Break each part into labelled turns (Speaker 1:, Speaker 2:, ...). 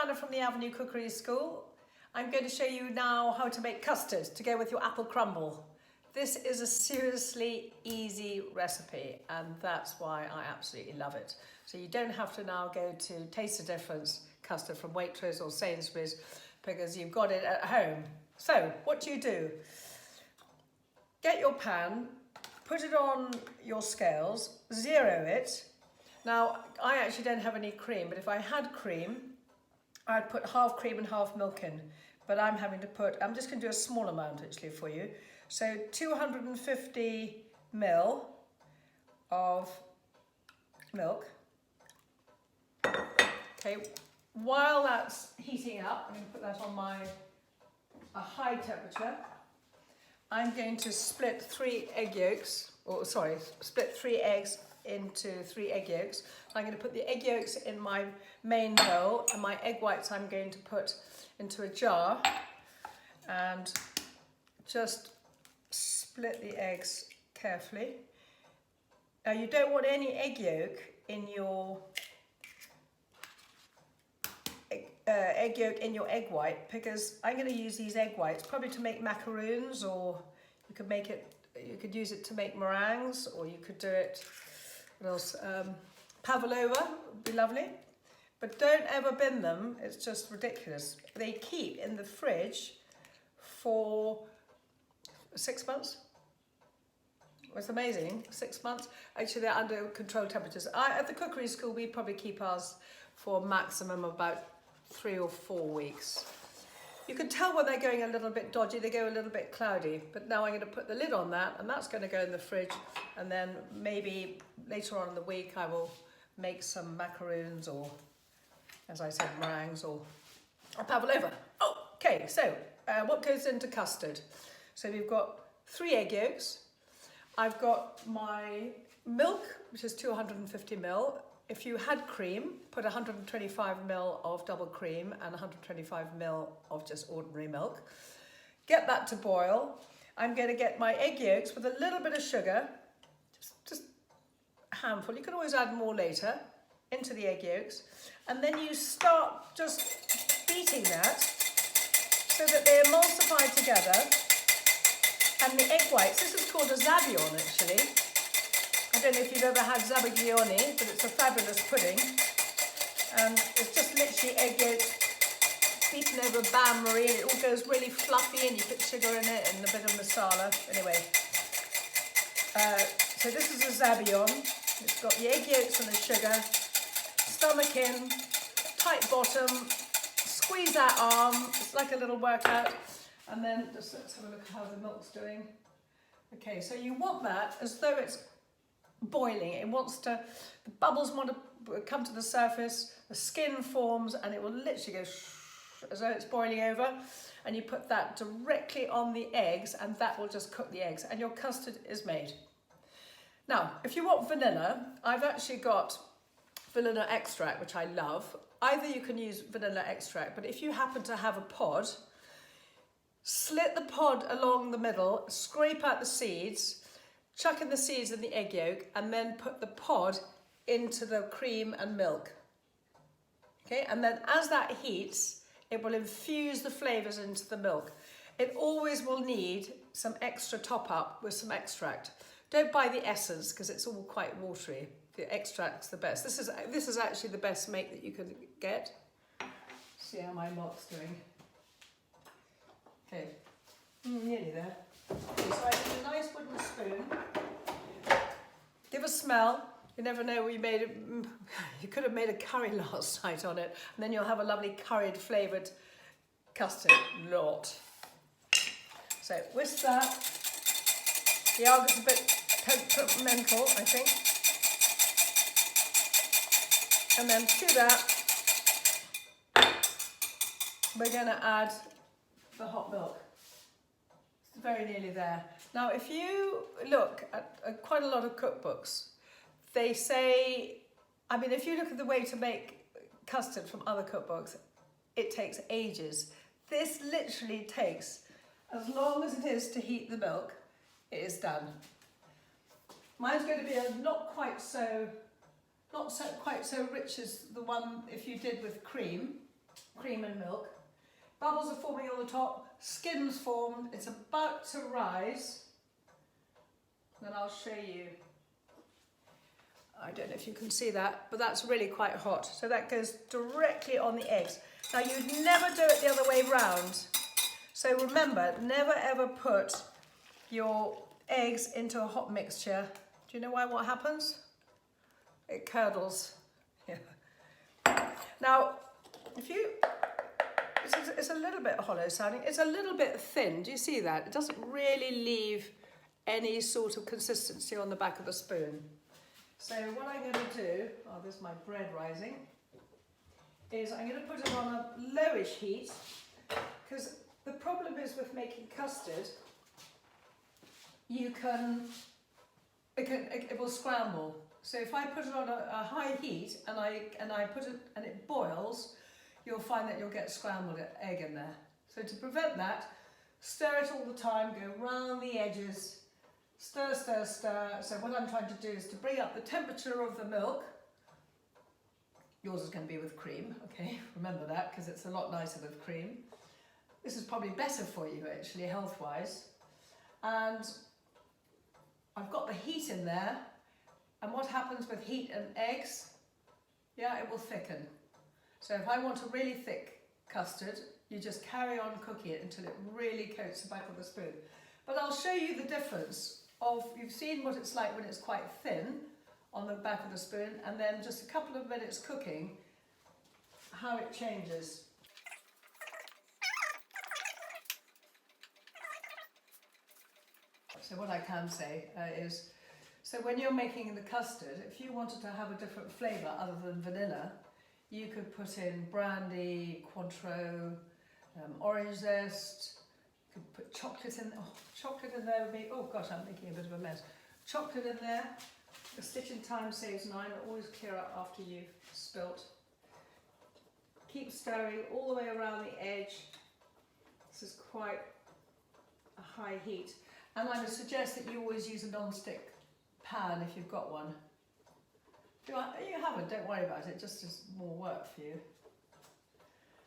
Speaker 1: Joanna from the Avenue Cookery School. I'm going to show you now how to make custard to go with your apple crumble. This is a seriously easy recipe and that's why I absolutely love it. So you don't have to now go to Taste the Difference custard from Waitrose or Sainsbury's because you've got it at home. So what do? Get your pan, put it on your scales, zero it. Now, I actually don't have any cream, but if I had cream, I'd put half cream and half milk in. But I'm just going to do a small amount actually for you. So 250 ml of milk. Okay, while that's heating up, I'm going to put that on a high temperature. I'm going to split three eggs into 3 egg yolks. I'm going to put the egg yolks in my main bowl and my egg whites I'm going to put into a jar and just split the eggs carefully. Now you don't want any egg yolk in your egg white because I'm going to use these egg whites probably to make macaroons, or you could use it to make meringues, or you could do it, what else, pavlova would be lovely. But don't ever bin them, it's just ridiculous. They keep in the fridge for 6 months. It's amazing, 6 months. Actually, they're under controlled temperatures. At the cookery school, we probably keep ours for a maximum of about 3 or 4 weeks. You can tell when they're going a little bit dodgy, they go a little bit cloudy, but now I'm going to put the lid on that and that's going to go in the fridge, and then maybe later on in the week I will make some macaroons or, as I said, meringues or a pavlova. Okay, so what goes into custard? So we've got 3 egg yolks. I've got my milk, which is 250 ml. If you had cream, put 125 ml of double cream and 125 ml of just ordinary milk. Get that to boil. I'm going to get my egg yolks with a little bit of sugar, just a handful. You can always add more later, into the egg yolks. And then you start just beating that so that they emulsify together. And the egg whites, this is called a zabion actually. I don't know if you've ever had zabaglione, but it's a fabulous pudding. And it's just literally egg yolks beaten over bain-marie, and it all goes really fluffy, and you put sugar in it and a bit of masala. Anyway, so this is a zabion. It's got the egg yolks and the sugar, stomach in, tight bottom, squeeze that arm. It's like a little workout. And then just let's have a look at how the milk's doing. Okay, so you want that as though it's boiling. It wants to, the bubbles want to come to the surface, the skin forms, and it will literally go as though it's boiling over. And you put that directly on the eggs, and that will just cook the eggs, and your custard is made. Now, if you want vanilla, I've actually got vanilla extract, which I love. Either you can use vanilla extract, but if you happen to have a pod, slit the pod along the middle, scrape out the seeds, chuck in the seeds and the egg yolk, and then put the pod into the cream and milk. Okay, and then as that heats, it will infuse the flavours into the milk. It always will need some extra top up with some extract. Don't buy the essence because it's all quite watery. The extract's the best. This is actually the best make that you could get. See how my milk's doing. Okay, nearly there. Okay, so I need a nice wooden spoon. Give a smell. You never know what you made it. You could have made a curry last night on it, and then you'll have a lovely curried flavoured custard lot. So whisk that. The yogurt's a bit temperamental, I think. And then to that, we're going to add the hot milk. It's very nearly there. Now, if you look at quite a lot of cookbooks, they say, I mean, if you look at the way to make custard from other cookbooks, it takes ages. This literally takes as long as it is to heat the milk, it is done. Mine's going to be not quite so rich as the one if you did with cream. cream and milk. Bubbles are forming on the top, skin's formed, it's about to rise. Then I'll show you. I don't know if you can see that, but that's really quite hot. So that goes directly on the eggs. Now you'd never do it the other way round. So remember, never ever put your eggs into a hot mixture. Do you know why? What happens? It curdles. Yeah. Now, if you, it's a little bit hollow sounding. It's a little bit thin. Do you see that? It doesn't really leave any sort of consistency on the back of the spoon. So what I'm going to do, oh, there's my bread rising, is I'm going to put it on a lowish heat, because the problem is with making custard, it will scramble. So if I put it on a high heat and I put it and it boils, you'll find that you'll get scrambled egg in there. So to prevent that, stir it all the time, go round the edges. Stir, stir, stir. So what I'm trying to do is to bring up the temperature of the milk. Yours is going to be with cream, okay? Remember that, because it's a lot nicer with cream. This is probably better for you, actually, health-wise. And I've got the heat in there. And what happens with heat and eggs? Yeah, it will thicken. So if I want a really thick custard, you just carry on cooking it until it really coats the back of the spoon. But I'll show you the difference of, you've seen what it's like when it's quite thin on the back of the spoon, and then just a couple of minutes cooking, how it changes. So what I can say is, so when you're making the custard, if you wanted to have a different flavour other than vanilla, you could put in brandy, Cointreau, orange zest. You could put chocolate in. Oh, chocolate in there would be. Oh gosh, I'm making a bit of a mess. Chocolate in there. The stitching time saves 9. Always clear up after you've spilt. Keep stirring all the way around the edge. This is quite a high heat, and I would suggest that you always use a non-stick pan if you've got one. If you haven't, don't worry about it, just as more work for you.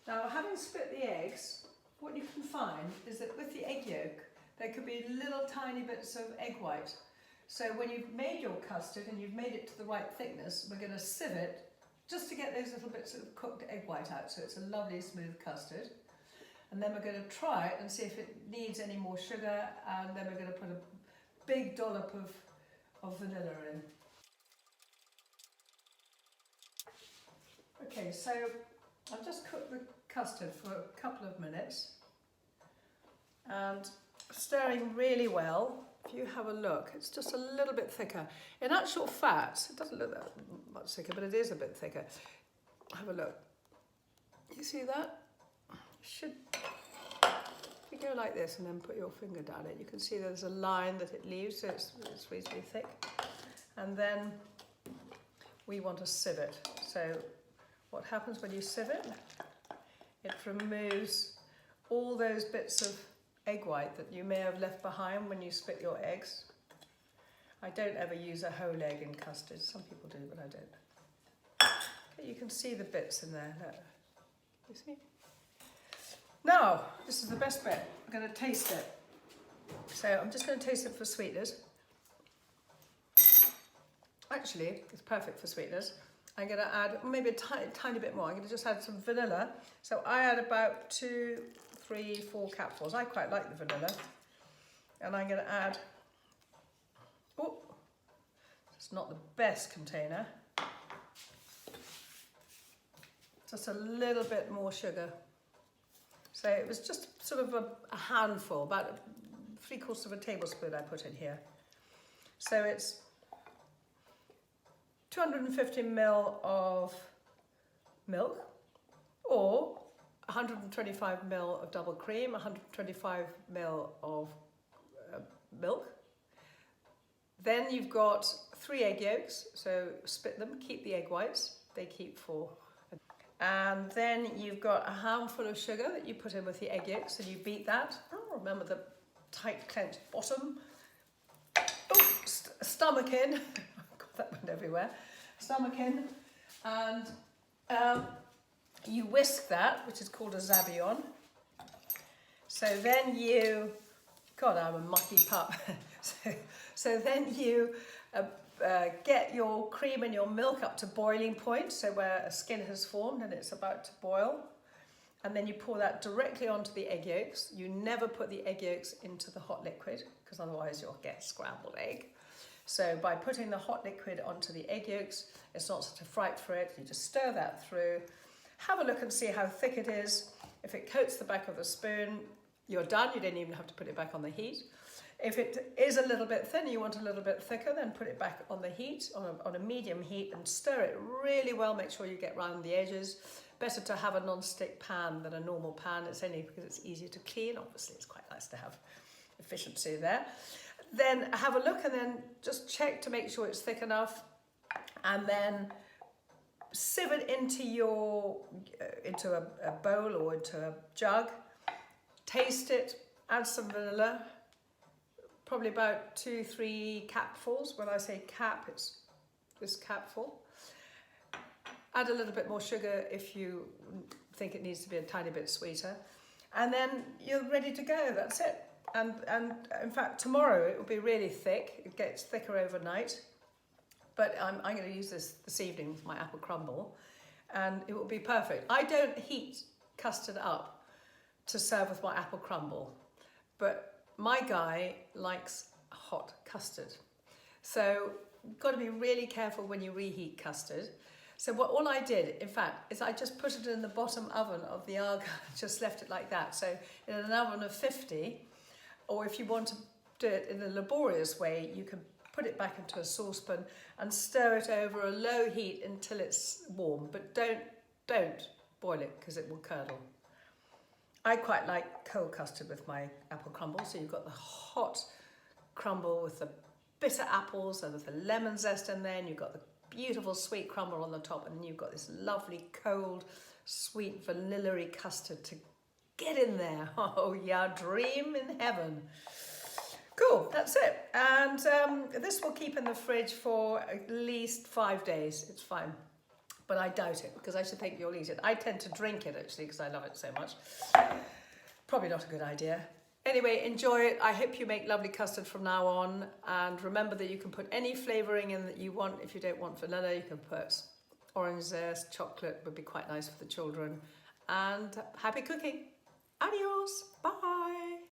Speaker 1: Now, having split the eggs, what you can find is that with the egg yolk, there could be little tiny bits of egg white. So when you've made your custard and you've made it to the right thickness, we're going to sieve it just to get those little bits of cooked egg white out, so it's a lovely smooth custard. And then we're going to try it and see if it needs any more sugar, and then we're going to put a big dollop of vanilla in. Okay, so I've just cooked the custard for a couple of minutes and stirring really well. If you have a look, it's just a little bit thicker. In actual fact, it doesn't look that much thicker, but it is a bit thicker. Have a look. You see that? If you go like this and then put your finger down it, you can see there's a line that it leaves, so it's reasonably thick. And then we want to sieve it. So what happens when you sieve it? It removes all those bits of egg white that you may have left behind when you split your eggs. I don't ever use a whole egg in custard. Some people do, but I don't. Okay, you can see the bits in there. Look. You see? Now, this is the best bit. I'm going to taste it. So I'm just going to taste it for sweetness. Actually, it's perfect for sweetness. I'm going to add maybe a tiny bit more. I'm going to just add some vanilla. So I add about 2, 3, 4 capfuls. I quite like the vanilla. And I'm going to add, oh, it's not the best container. Just a little bit more sugar. So it was just sort of a handful, about 3/4 of a tablespoon I put in here. So it's 250 ml of milk, or 125 ml of double cream, 125 ml of milk. Then you've got 3 egg yolks, so split them, keep the egg whites, they keep 4. And then you've got a handful of sugar that you put in with the egg yolks, and you beat that. Oh, remember the tight clenched bottom. Oh, stomach in. God, that went everywhere. Stomach in. And you whisk that, which is called a zabillon. So then you, God, I'm a mucky pup. so then you get your cream and your milk up to boiling point, so where a skin has formed and it's about to boil. And then you pour that directly onto the egg yolks. You never put the egg yolks into the hot liquid, because otherwise you'll get scrambled egg. So by putting the hot liquid onto the egg yolks, it's not such a fright for it. You just stir that through. Have a look and see how thick it is. If it coats the back of the spoon, you're done. You don't even have to put it back on the heat. If it is a little bit thin, you want a little bit thicker, then put it back on the heat, on a medium heat, and stir it really well. Make sure you get round the edges. Better to have a non-stick pan than a normal pan. It's only because it's easier to clean. Obviously, it's quite nice to have efficiency there. Then have a look and then just check to make sure it's thick enough. And then sieve it into a bowl or into a jug. Taste it, add some vanilla. Probably about 2-3 capfuls. When I say cap, it's this capful. Add a little bit more sugar if you think it needs to be a tiny bit sweeter. And then you're ready to go, that's it. And in fact, tomorrow it will be really thick. It gets thicker overnight. But I'm going to use this evening with my apple crumble. And it will be perfect. I don't heat custard up to serve with my apple crumble. But my guy likes hot custard. So you've got to be really careful when you reheat custard. So all I did, in fact, is I just put it in the bottom oven of the Arga, just left it like that. So in an oven of 50, or if you want to do it in a laborious way, you can put it back into a saucepan and stir it over a low heat until it's warm. But don't boil it because it will curdle. I quite like cold custard with my apple crumble. So you've got the hot crumble with the bitter apples and with the lemon zest in there, and you've got the beautiful sweet crumble on the top, and then you've got this lovely cold sweet vanilla-y custard to get in there. Oh yeah, dream in heaven. Cool, that's it. And this will keep in the fridge for at least 5 days. It's fine, but I doubt it because I should think you'll eat it. I tend to drink it actually because I love it so much. Probably not a good idea. Anyway, enjoy it. I hope you make lovely custard from now on. And remember that you can put any flavouring in that you want. If you don't want vanilla, you can put orange zest, chocolate would be quite nice for the children. And happy cooking. Adios. Bye.